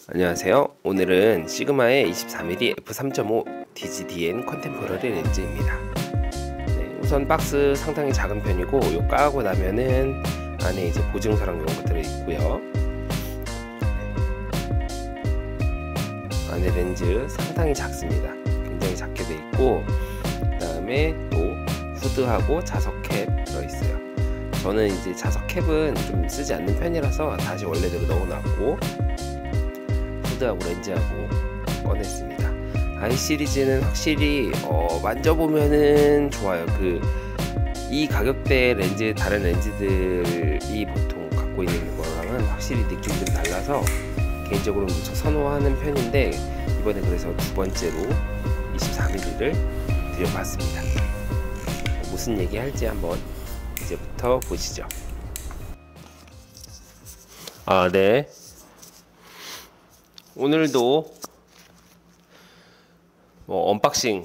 안녕하세요. 오늘은 시그마의 24mm f3.5 DGDN 컨템포러리 렌즈입니다. 네, 우선 박스 상당히 작은 편이고 요 까고 나면은 안에 이제 보증서랑 이런 것들이 있고요. 안에 렌즈 상당히 작습니다. 굉장히 작게 돼 있고, 그 다음에 또 후드하고 자석 캡 들어있어요. 저는 이제 자석 캡은 좀 쓰지 않는 편이라서 다시 원래대로 넣어놨고, 후드하고 렌즈하고 꺼냈습니다. i 시리즈는 확실히 만져보면은 좋아요. 이 가격대 렌즈, 다른 렌즈들이 보통 갖고 있는 거랑은 확실히 느낌이 좀 달라서 개인적으로 무척 선호하는 편인데, 이번에 그래서 두 번째로 24mm를 들여봤습니다. 무슨 얘기 할지 한번 이제부터 보시죠. 네. 오늘도 언박싱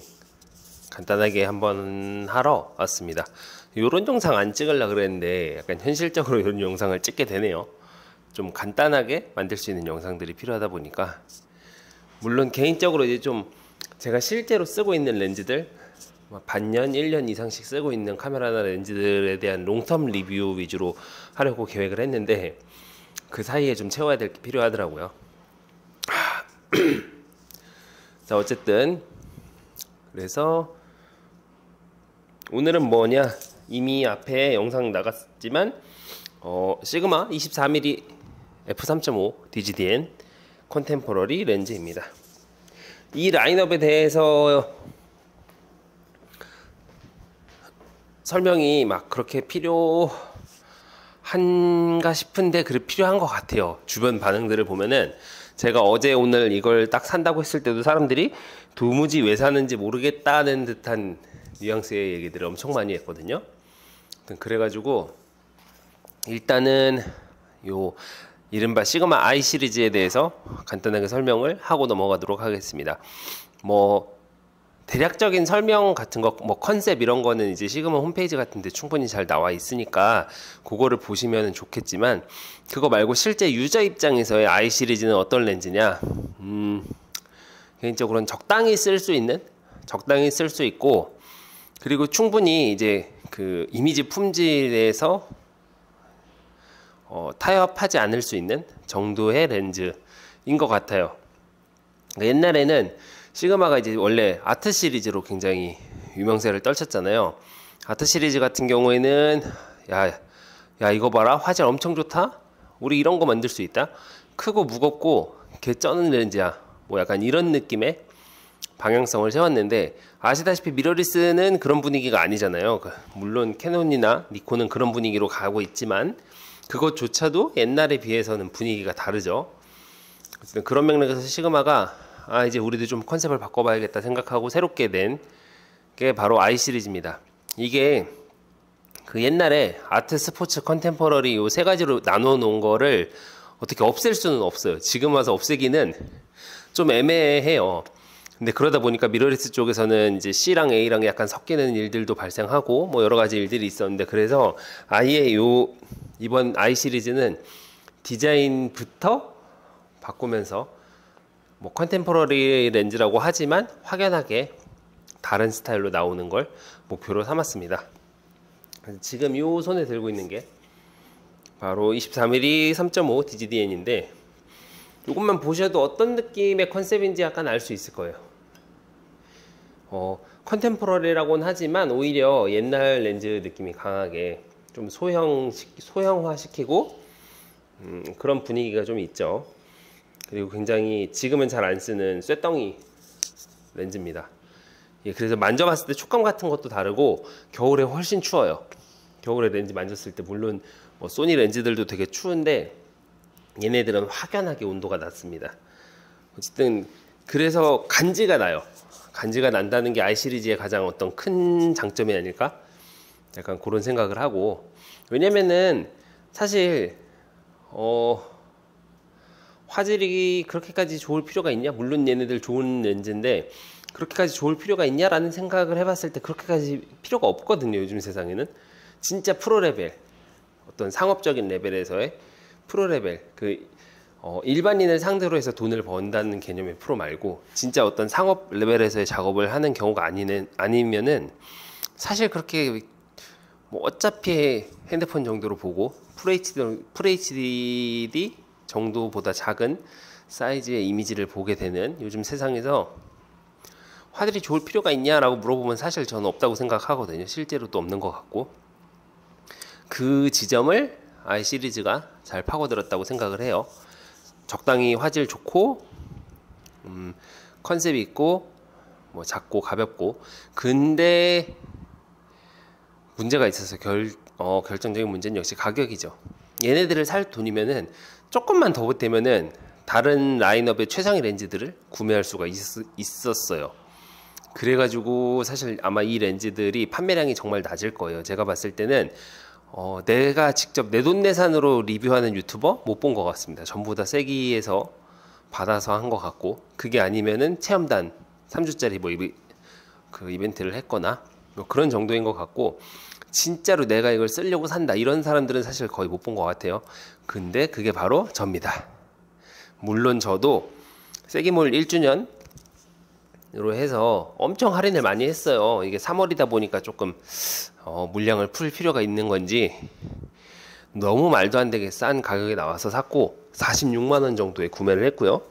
간단하게 한번 하러 왔습니다. 요런 영상 안 찍으려고 그랬는데 약간 현실적으로 이런 영상을 찍게 되네요. 좀 간단하게 만들 수 있는 영상들이 필요하다 보니까, 물론 개인적으로 이제 좀 제가 실제로 쓰고 있는 렌즈들, 반년, 1년 이상씩 쓰고 있는 카메라나 렌즈들에 대한 롱텀 리뷰 위주로 하려고 계획을 했는데, 그 사이에 좀 채워야 될 게 필요하더라고요. 자, 어쨌든 그래서 오늘은 뭐냐, 이미 앞에 영상 나갔지만 시그마 24mm f3.5 DGDN 컨템포러리 렌즈입니다. 이 라인업에 대해서 설명이 막 그렇게 필요한가 싶은데, 그래 필요한 것 같아요. 주변 반응들을 보면은, 제가 어제 오늘 이걸 딱 산다고 했을 때도 사람들이 도무지 왜 사는지 모르겠다는 듯한 뉘앙스의 얘기들을 엄청 많이 했거든요. 그래가지고 일단은 요 이른바 시그마 I 시리즈에 대해서 간단하게 설명을 하고 넘어가도록 하겠습니다. 대략적인 설명 같은 거, 컨셉 이런 거는 이제 시그마 홈페이지 같은 데 충분히 잘 나와 있으니까 그거를 보시면 좋겠지만, 그거 말고 실제 유저 입장에서의 I 시리즈는 어떤 렌즈냐, 개인적으로는 적당히 쓸 수 있고, 그리고 충분히 이제 그 이미지 품질에서 타협하지 않을 수 있는 정도의 렌즈인 것 같아요. 옛날에는 시그마가 이제 원래 아트 시리즈로 굉장히 유명세를 떨쳤잖아요. 아트 시리즈 같은 경우에는 야 이거 봐라, 화질 엄청 좋다, 우리 이런 거 만들 수 있다, 크고 무겁고 개 쩌는 렌즈야, 약간 이런 느낌의 방향성을 세웠는데, 아시다시피 미러리스는 그런 분위기가 아니잖아요. 물론 캐논이나 니콘은 그런 분위기로 가고 있지만 그것조차도 옛날에 비해서는 분위기가 다르죠. 그런 맥락에서 시그마가 이제 우리도 좀 컨셉을 바꿔봐야겠다 생각하고 새롭게 낸 게 바로 I 시리즈입니다. 이게 그 옛날에 아트, 스포츠, 컨템포러리 요 세 가지로 나눠 놓은 거를 어떻게 없앨 수는 없어요. 지금 와서 없애기는 좀 애매해요. 근데 그러다 보니까 미러리스 쪽에서는 이제 C랑 A랑 약간 섞이는 일들도 발생하고 여러 가지 일들이 있었는데, 그래서 아예 이번 I 시리즈는 디자인부터 바꾸면서 컨템포러리 렌즈라고 하지만 확연하게 다른 스타일로 나오는 걸 목표로 삼았습니다. 지금 이 손에 들고 있는 게 바로 24mm 3.5 DGDN인데, 이것만 보셔도 어떤 느낌의 컨셉인지 약간 알 수 있을 거예요. 컨템포러리라고는 하지만 오히려 옛날 렌즈 느낌이 강하게 좀 소형화시키고 그런 분위기가 좀 있죠. 그리고 굉장히 지금은 잘 안 쓰는 쇳덩이 렌즈입니다. 그래서 만져봤을 때 촉감 같은 것도 다르고, 겨울에 훨씬 추워요. 겨울에 렌즈 만졌을 때, 물론 소니 렌즈들도 되게 추운데 얘네들은 확연하게 온도가 낮습니다. 어쨌든 그래서 간지가 나요. 간지가 난다는 게 I 시리즈의 가장 어떤 큰 장점이 아닐까? 약간 그런 생각을 하고, 왜냐면은 사실 화질이 그렇게까지 좋을 필요가 있냐? 물론 얘네들 좋은 렌즈인데 그렇게까지 좋을 필요가 있냐라는 생각을 해봤을 때 그렇게까지 필요가 없거든요. 요즘 세상에는 진짜 프로 레벨, 어떤 상업적인 레벨에서의 프로 레벨, 일반인을 상대로 해서 돈을 번다는 개념의 프로 말고 진짜 어떤 상업 레벨에서의 작업을 하는 경우가 아니면은 사실 그렇게 뭐 어차피 핸드폰 정도로 보고 FHD 정도보다 작은 사이즈의 이미지를 보게 되는 요즘 세상에서 화질이 좋을 필요가 있냐라고 물어보면 사실 저는 없다고 생각하거든요. 실제로도 없는 것 같고, 그 지점을 i 시리즈가 잘 파고들었다고 생각을 해요. 적당히 화질 좋고 컨셉 있고 뭐 작고 가볍고, 근데 문제가 있어서 결정적인 문제는 역시 가격이죠. 얘네들을 살 돈이면은 조금만 더 보태면은 다른 라인업의 최상위 렌즈들을 구매할 수가 있었어요. 그래가지고 사실 아마 이 렌즈들이 판매량이 정말 낮을 거예요. 제가 봤을 때는 내가 직접 내돈내산으로 리뷰하는 유튜버 못 본 것 같습니다. 전부 다 세기에서 받아서 한 것 같고, 그게 아니면은 체험단 3주짜리 뭐 그 이벤트를 했거나 뭐 그런 정도인 것 같고, 진짜로 내가 이걸 쓰려고 산다 이런 사람들은 사실 거의 못 본 것 같아요. 근데 그게 바로 접니다. 물론 저도 세기몰 1주년으로 해서 엄청 할인을 많이 했어요. 이게 3월이다 보니까 조금 물량을 풀 필요가 있는 건지 너무 말도 안 되게 싼 가격에 나와서 샀고 46만원 정도에 구매를 했고요.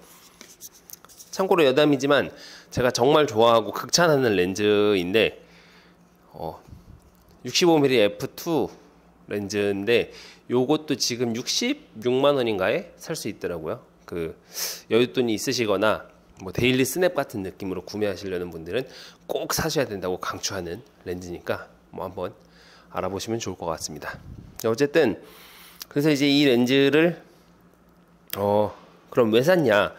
참고로 여담이지만 제가 정말 좋아하고 극찬하는 렌즈인데 65mm f2 렌즈인데 요것도 지금 66만원인가에 살 수 있더라고요. 그 여윳돈이 있으시거나 뭐 데일리 스냅 같은 느낌으로 구매하시려는 분들은 꼭 사셔야 된다고 강추하는 렌즈니까 뭐 한번 알아보시면 좋을 것 같습니다. 어쨌든 그래서 이제 이 렌즈를 그럼 왜 샀냐,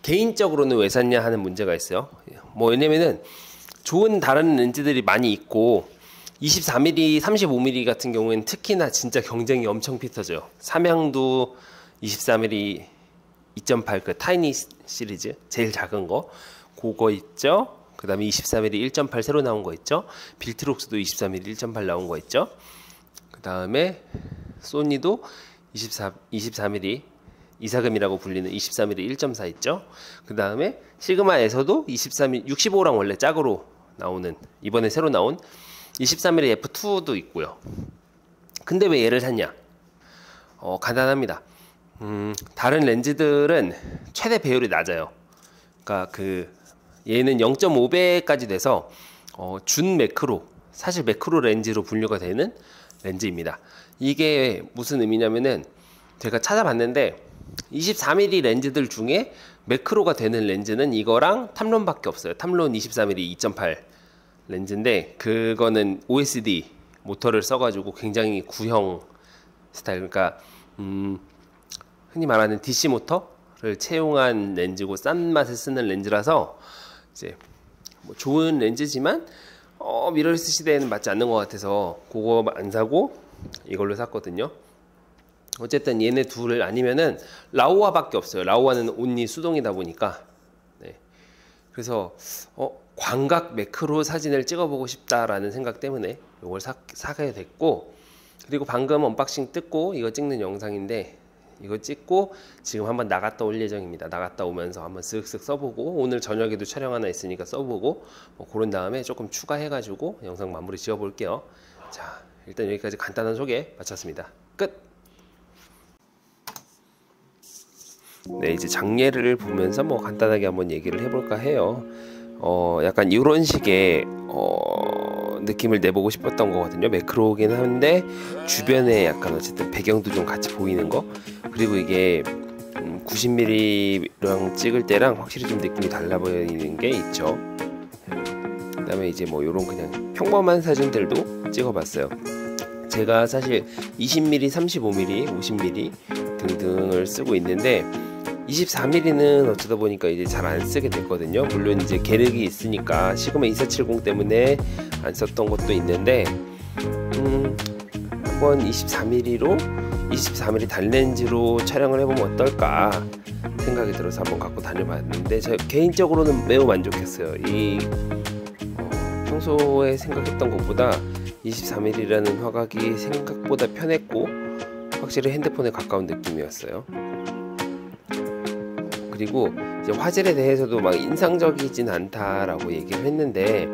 개인적으로는 왜 샀냐 하는 문제가 있어요. 뭐 왜냐면은 좋은 다른 렌즈들이 많이 있고 24mm, 35mm 같은 경우에는 특히나 진짜 경쟁이 엄청 짙어져요. 삼양도 24mm 2.8 그 타이니 시리즈 제일 작은 거 그거 있죠. 그 다음에 24mm 1.8 새로 나온 거 있죠. 빌트록스도 24mm 1.8 나온 거 있죠. 그 다음에 소니도 24mm 이사금이라고 불리는 24mm 1.4 있죠. 그 다음에 시그마에서도 23mm 65랑 원래 짝으로 나오는 이번에 새로 나온 23mm f2도 있고요. 근데 왜 얘를 샀냐? 간단합니다. 다른 렌즈들은 최대 배율이 낮아요. 그러니까 얘는 0.5배까지 돼서 준 매크로, 사실 매크로 렌즈로 분류가 되는 렌즈입니다. 이게 무슨 의미냐면은 제가 찾아봤는데 24mm 렌즈들 중에 매크로가 되는 렌즈는 이거랑 탐론밖에 없어요. 탐론 24mm 2.8 렌즈인데 그거는 OSD 모터를 써가지고 굉장히 구형 스타일, 그러니까 흔히 말하는 DC 모터를 채용한 렌즈고 싼 맛에 쓰는 렌즈라서 이제 뭐 좋은 렌즈지만 미러리스 시대에는 맞지 않는 것 같아서 그거 안 사고 이걸로 샀거든요. 어쨌든 얘네 둘을 아니면은 라오와밖에 없어요. 라오와는 온리 수동이다 보니까. 네. 그래서 광각 매크로 사진을 찍어보고 싶다라는 생각 때문에 이걸 사게 됐고, 그리고 방금 언박싱 뜯고 이거 찍는 영상인데 이거 찍고 지금 한번 나갔다 올 예정입니다. 나갔다 오면서 한번 쓱쓱 써보고, 오늘 저녁에도 촬영 하나 있으니까 써보고 뭐 그런 다음에 조금 추가해가지고 영상 마무리 지어볼게요. 자, 일단 여기까지 간단한 소개 마쳤습니다. 끝! 네, 이제 장례를 보면서 뭐 간단하게 한번 얘기를 해볼까 해요. 약간 이런 식의 느낌을 내보고 싶었던 거거든요. 매크로긴 한데 주변에 약간 어쨌든 배경도 좀 같이 보이는 거, 그리고 이게 90mm랑 찍을 때랑 확실히 좀 느낌이 달라 보이는 게 있죠. 그 다음에 이제 뭐 요런 그냥 평범한 사진들도 찍어봤어요. 제가 사실 20mm, 35mm, 50mm 등등을 쓰고 있는데 24mm는 어쩌다 보니까 이제 잘 안 쓰게 됐거든요. 물론 이제 계륵이 있으니까 시그마 2470 때문에 안 썼던 것도 있는데 한번 24mm 단렌즈로 촬영을 해보면 어떨까 생각이 들어서 한번 갖고 다녀봤는데 제가 개인적으로는 매우 만족했어요. 평소에 생각했던 것보다 24mm라는 화각이 생각보다 편했고 확실히 핸드폰에 가까운 느낌이었어요. 그리고 이제 화질에 대해서도 막 인상적이진 않다라고 얘기를 했는데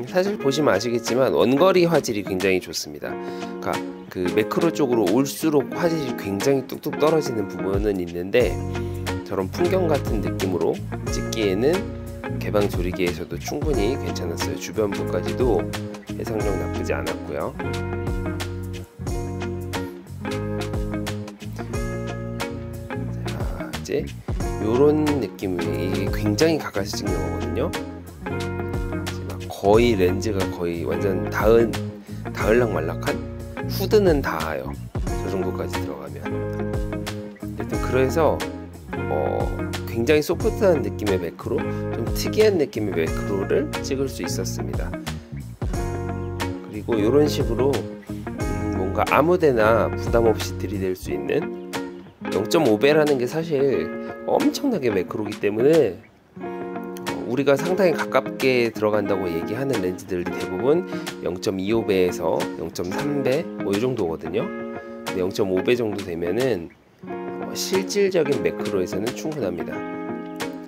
사실 보시면 아시겠지만 원거리 화질이 굉장히 좋습니다. 그러니까 그 매크로 쪽으로 올수록 화질이 굉장히 뚝뚝 떨어지는 부분은 있는데 저런 풍경 같은 느낌으로 찍기에는 개방 조리개에서도 충분히 괜찮았어요. 주변부까지도 해상력 나쁘지 않았고요. 자, 이제 요런 느낌이 굉장히 가까이서 찍는 거거든요. 거의 렌즈가 거의 완전 닿을락말락한 후드는 닿아요. 저 정도까지 들어가면. 하여튼 그래서 굉장히 소프트한 느낌의 매크로, 좀 특이한 느낌의 매크로를 찍을 수 있었습니다. 그리고 이런 식으로 뭔가 아무데나 부담 없이 들이댈 수 있는 0.5배라는 게 사실 엄청나게 매크로기 때문에 우리가 상당히 가깝게 들어간다고 얘기하는 렌즈들이 대부분 0.25배에서 0.3배 뭐 이 정도거든요. 근데 0.5배 정도 되면은 실질적인 매크로에서는 충분합니다.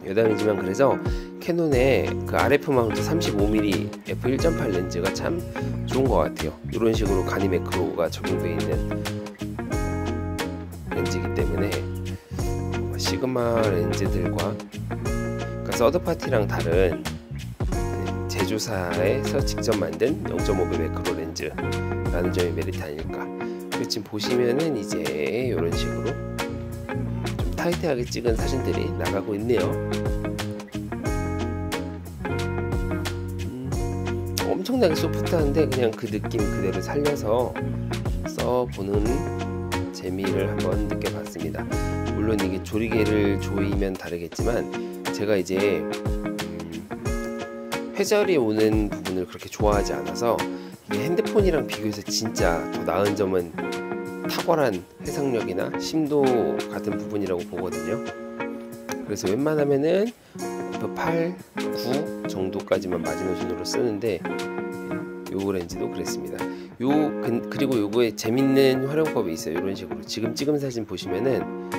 여담이지만 그래서 캐논의 그 RF 마운트 35mm f1.8 렌즈가 참 좋은 것 같아요. 이런 식으로 간이 매크로가 적용되어 있는 렌즈이기 때문에 시그마 렌즈들과 서드파티랑 다른 제조사에서 직접 만든 0.5배 매크로 렌즈라는 점이 메리트 아닐까. 그리고 지금 보시면은 이제 이런 식으로 좀 타이트하게 찍은 사진들이 나가고 있네요. 엄청나게 소프트한데 그냥 그 느낌 그대로 살려서 써보는 재미를 한번 느껴봤습니다. 물론 이게 조리개를 조이면 다르겠지만 제가 이제 회절이 오는 부분을 그렇게 좋아하지 않아서 이게 핸드폰이랑 비교해서 진짜 더 나은 점은 탁월한 해상력이나 심도 같은 부분이라고 보거든요. 그래서 웬만하면은 F8, 9 정도까지만 마지노선으로 쓰는데 요 렌즈도 그랬습니다. 그리고 요거에 재밌는 활용법이 있어요. 이런 식으로 지금 찍은 사진 보시면은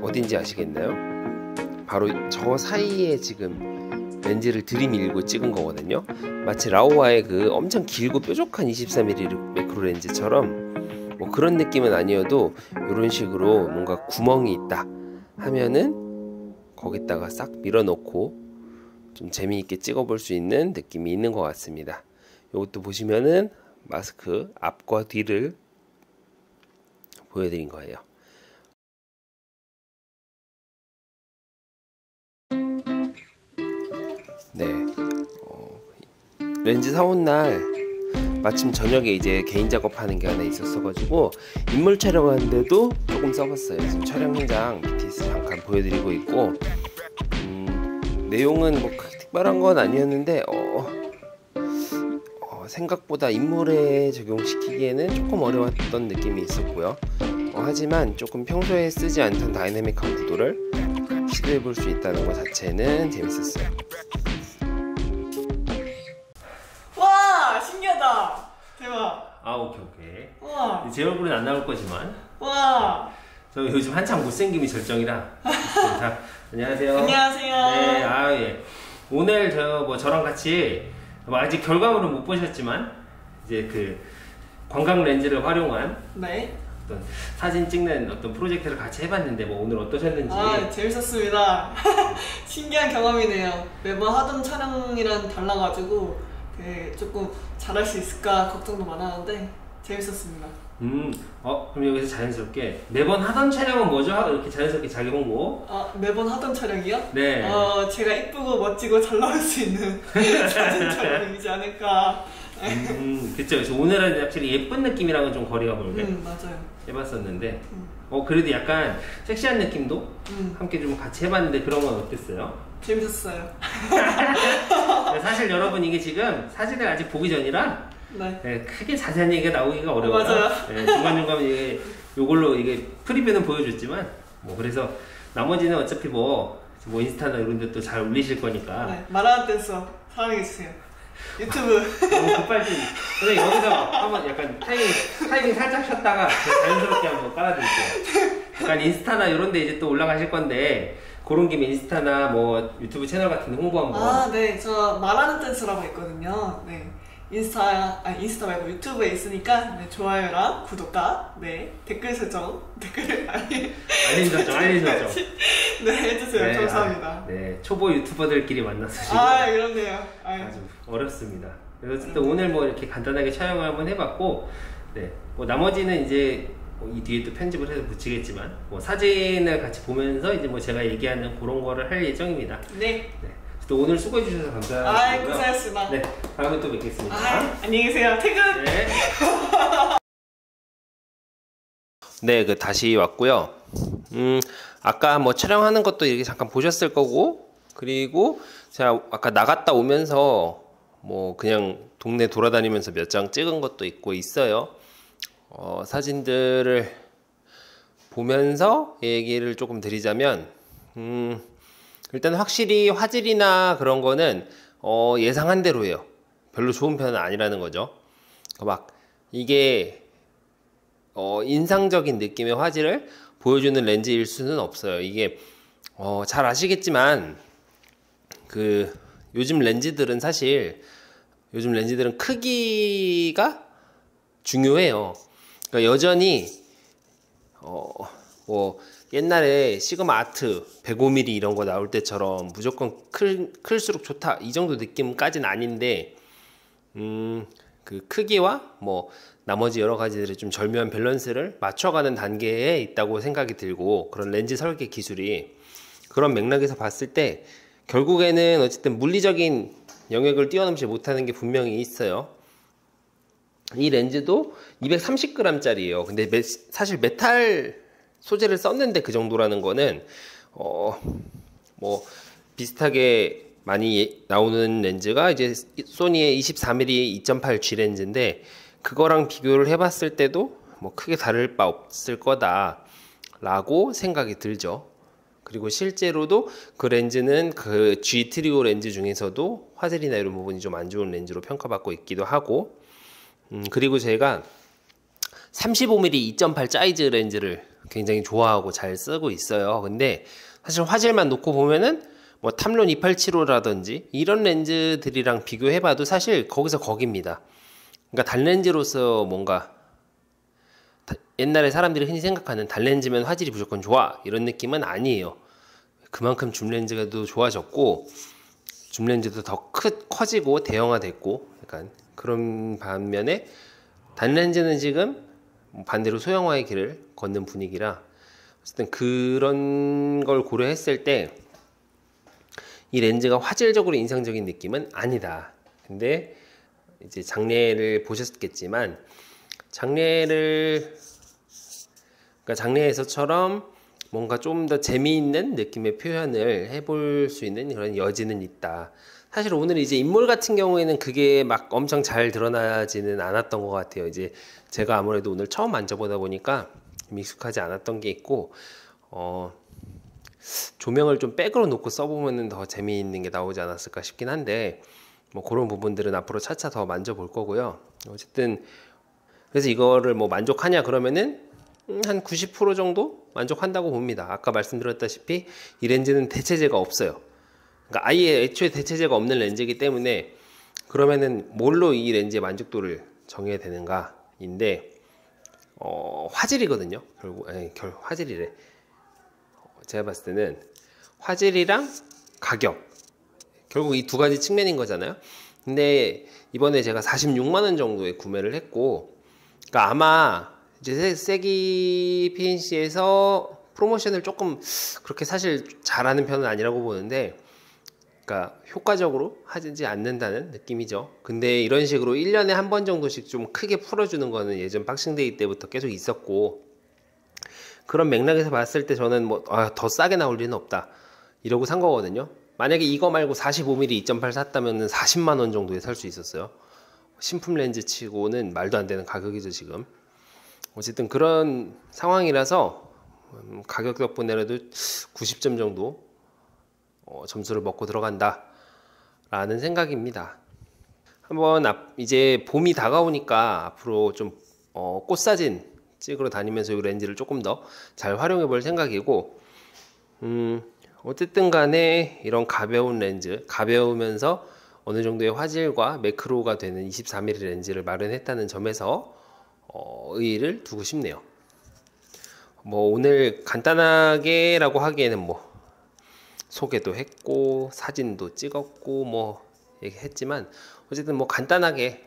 어딘지 아시겠나요? 바로 저 사이에 지금 렌즈를 들이밀고 찍은 거거든요. 마치 라오와의 그 엄청 길고 뾰족한 24mm 매크로 렌즈처럼 뭐 그런 느낌은 아니어도 이런 식으로 뭔가 구멍이 있다 하면은 거기다가 싹 밀어넣고 좀 재미있게 찍어볼 수 있는 느낌이 있는 것 같습니다. 이것도 보시면은 마스크 앞과 뒤를 보여드린 거예요. 네, 렌즈 사온 날 마침 저녁에 이제 개인 작업하는 게 하나 있었어가지고 인물 촬영하는데도 조금 써봤어요. 지금 촬영 현장 BTS 잠깐 보여드리고 있고 내용은 뭐 특별한 건 아니었는데 생각보다 인물에 적용시키기에는 조금 어려웠던 느낌이 있었고요. 하지만 조금 평소에 쓰지 않던 다이내믹한 구도를 시도해 볼 수 있다는 것 자체는 재밌었어요. 와, 신기하다. 대박. 아, 오케이. 와. 제 얼굴은 안 나올 거지만. 와. 저 요즘 한창 못생김이 절정이라. 자, 안녕하세요. 안녕하세요. 네, 예. 오늘 저랑 같이 아직 결과물은 못 보셨지만 이제 그 광각 렌즈를 활용한 네. 어떤 사진 찍는 어떤 프로젝트를 같이 해봤는데 뭐 오늘 어떠셨는지. 재밌었습니다. 신기한 경험이네요. 매번 하던 촬영이랑 달라가지고 조금 잘할 수 있을까 걱정도 많았는데 재밌었습니다. 그럼 여기서 자연스럽게 매번 하던 촬영은 뭐죠? 이렇게 자연스럽게 자기 홍보. 매번 하던 촬영이요? 네. 제가 이쁘고 멋지고 잘 나올 수 있는 사진 촬영이지 않을까. 그쵸. 그래서 오늘은 확실히 예쁜 느낌이랑은 좀 거리가 멀게 맞아요. 해봤었는데 그래도 약간 섹시한 느낌도 함께 좀 같이 해봤는데 그런 건 어땠어요? 재밌었어요. 사실 여러분 이게 지금 사진을 아직 보기 전이라 네, 크게 자세한 얘기가 나오기가 어려워요. 맞아요. 네, 중간중간 요걸로 이게 프리뷰는 보여줬지만 뭐 그래서 나머지는 어차피 뭐 인스타나 이런 데 또 잘 올리실 거니까. 네, 말하는 댄서 사랑해주세요. 유튜브. 너무 급발진. 근데 여기서 한번 약간 타이밍 살짝 쉬었다가 자연스럽게 한번 깔아드릴게요. 약간 인스타나 이런 데 이제 또 올라가실 건데 그런 김에 인스타나 뭐 유튜브 채널 같은 데 홍보 한번. 아, 네. 저 말하는 댄스라고 있거든요. 네. 인스타 말고 유튜브에 있으니까 네, 좋아요랑 구독과 네, 댓글 설정, 알림 설정. 네, 해주세요. 네, 감사합니다. 네, 초보 유튜버들끼리 만나서 지금 그렇네요. 아주 어렵습니다. 그래서 어쨌든 오늘 뭐 이렇게 간단하게 촬영을 한번 해봤고, 네, 뭐 나머지는 이제 뭐이 뒤에 또 편집을 해서 붙이겠지만, 뭐 사진을 같이 보면서 이제 뭐 제가 얘기하는 그런 거를 할 예정입니다. 네. 네. 또 오늘 수고해 주셔서 감사합니다. 고생하셨습니다. 네, 다음에 또 뵙겠습니다. 안녕히 계세요. 퇴근. 네. 네, 다시 왔고요. 아까 뭐 촬영하는 것도 이렇게 잠깐 보셨을 거고, 그리고 제가 아까 나갔다 오면서 뭐 그냥 동네 돌아다니면서 몇 장 찍은 것도 있고 있어요. 사진들을 보면서 얘기를 조금 드리자면, 일단 확실히 화질이나 그런 거는 예상한 대로예요. 별로 좋은 편은 아니라는 거죠. 막 이게 인상적인 느낌의 화질을 보여주는 렌즈일 수는 없어요. 이게 잘 아시겠지만 요즘 렌즈들은 크기가 중요해요. 그러니까 여전히 뭐 옛날에 시그마 아트 105mm 이런 거 나올 때처럼 무조건 클수록 좋다 이 정도 느낌까지는 아닌데 그 크기와 뭐 나머지 여러 가지들의 좀 절묘한 밸런스를 맞춰가는 단계에 있다고 생각이 들고, 그런 렌즈 설계 기술이 그런 맥락에서 봤을 때 결국에는 어쨌든 물리적인 영역을 뛰어넘지 못하는 게 분명히 있어요. 이 렌즈도 230g짜리예요. 근데 사실 메탈 소재를 썼는데 그 정도라는 거는 뭐 비슷하게 많이 나오는 렌즈가 이제 소니의 24mm 2.8G 렌즈인데, 그거랑 비교를 해봤을 때도 뭐 크게 다를 바 없을 거다라고 생각이 들죠. 그리고 실제로도 그 렌즈는 그 G 트리오 렌즈 중에서도 화질이나 이런 부분이 좀 안 좋은 렌즈로 평가받고 있기도 하고, 그리고 제가 35mm 2.8 사이즈 렌즈를 굉장히 좋아하고 잘 쓰고 있어요. 근데 사실 화질만 놓고 보면은 뭐 탐론 2875라든지 이런 렌즈들이랑 비교해봐도 사실 거기서 거깁니다. 그러니까 단렌즈로서 뭔가 옛날에 사람들이 흔히 생각하는 단렌즈면 화질이 무조건 좋아 이런 느낌은 아니에요. 그만큼 줌렌즈가 좋아졌고, 줌렌즈도 더 커지고 대형화됐고, 약간 그런 반면에 단렌즈는 지금 반대로 소형화의 길을 걷는 분위기라, 어쨌든 그런 걸 고려했을 때 이 렌즈가 화질적으로 인상적인 느낌은 아니다. 근데 이제 장례를 보셨겠지만 장례에서처럼 뭔가 좀 더 재미있는 느낌의 표현을 해볼 수 있는 그런 여지는 있다. 사실 오늘 이제 인물 같은 경우에는 그게 막 엄청 잘 드러나지는 않았던 것 같아요. 이제 제가 아무래도 오늘 처음 만져보다 보니까 익숙하지 않았던 게 있고, 조명을 좀 백으로 놓고 써보면 더 재미있는 게 나오지 않았을까 싶긴 한데, 뭐 그런 부분들은 앞으로 차차 더 만져볼 거고요. 어쨌든 그래서 이거를 뭐 만족하냐 그러면은 한 90% 정도 만족한다고 봅니다. 아까 말씀드렸다시피 이 렌즈는 대체제가 없어요. 그러니까 아예 애초에 대체제가 없는 렌즈이기 때문에, 그러면은 뭘로 이 렌즈의 만족도를 정해야 되는가인데 화질이거든요. 결국 화질이래. 제가 봤을 때는 화질이랑 가격, 결국 이 두 가지 측면인 거잖아요. 근데 이번에 제가 46만 원 정도에 구매를 했고, 그러니까 아마 이제 세기 PNC에서 프로모션을 조금 그렇게 사실 잘하는 편은 아니라고 보는데, 그러니까 효과적으로 하지 않는다는 느낌이죠. 근데 이런 식으로 1년에 한 번 정도씩 좀 크게 풀어주는 거는 예전 박싱데이 때부터 계속 있었고, 그런 맥락에서 봤을 때 저는 더 싸게 나올 리는 없다 이러고 산 거거든요. 만약에 이거 말고 45mm 2.8 샀다면 40만 원 정도에 살 수 있었어요. 신품 렌즈 치고는 말도 안 되는 가격이죠 지금. 어쨌든 그런 상황이라서 가격 덕분에라도 90점 정도 점수를 먹고 들어간다 라는 생각입니다. 한번 이제 봄이 다가오니까 앞으로 좀 꽃사진 찍으러 다니면서 이 렌즈를 조금 더 잘 활용해 볼 생각이고, 어쨌든 간에 이런 가벼운 렌즈, 가벼우면서 어느 정도의 화질과 매크로가 되는 24mm 렌즈를 마련했다는 점에서 의의를 두고 싶네요. 뭐 오늘 간단하게라고 하기에는 뭐 소개도 했고 사진도 찍었고 뭐 얘기했지만, 어쨌든 뭐 간단하게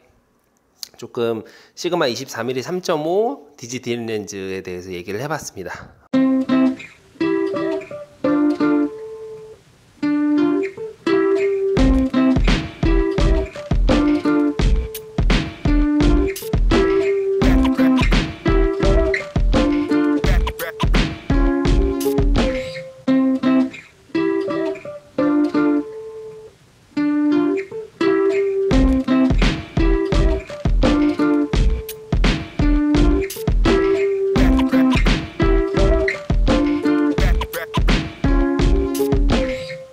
조금 시그마 24mm 3.5 디지 DN 렌즈에 대해서 얘기를 해봤습니다.